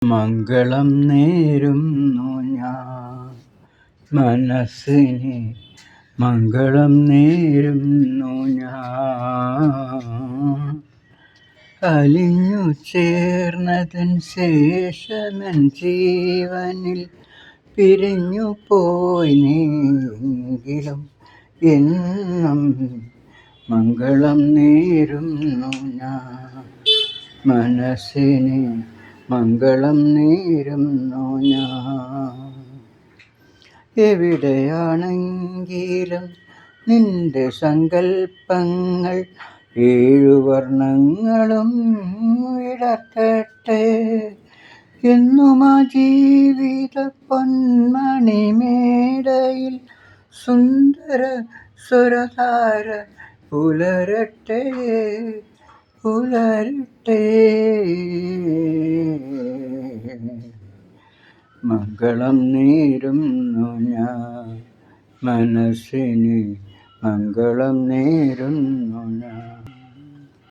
മംഗളം നേരുന്നു ഞാൻ മനസ്സിന്, മംഗളം നേരുന്നു ഞാൻ. അലിഞ്ഞു ചേർന്നതൻ ശേഷമൻ ജീവനിൽ പിരിഞ്ഞു പോയെങ്കിലും എന്നും മംഗളം നേരുന്നു ഞാൻ മനസ്സിന്, മംഗളം നേരുന്നു ഞാൻ. എവിടെയാണെങ്കിലും നിന്റെ സങ്കൽപ്പങ്ങൾ ഏഴു വർണ്ണങ്ങളും വിടർത്തട്ടെ. എന്നും ആ ജീവിത പൊന്മണിമേടയിൽ സുന്ദര സ്വരധാര പുലരട്ടെ, പുലരട്ടെ. മംഗളം നേരുന്നു ഞാൻ മനസ്സിന്, മംഗളം നേരുന്നു ഞാൻ.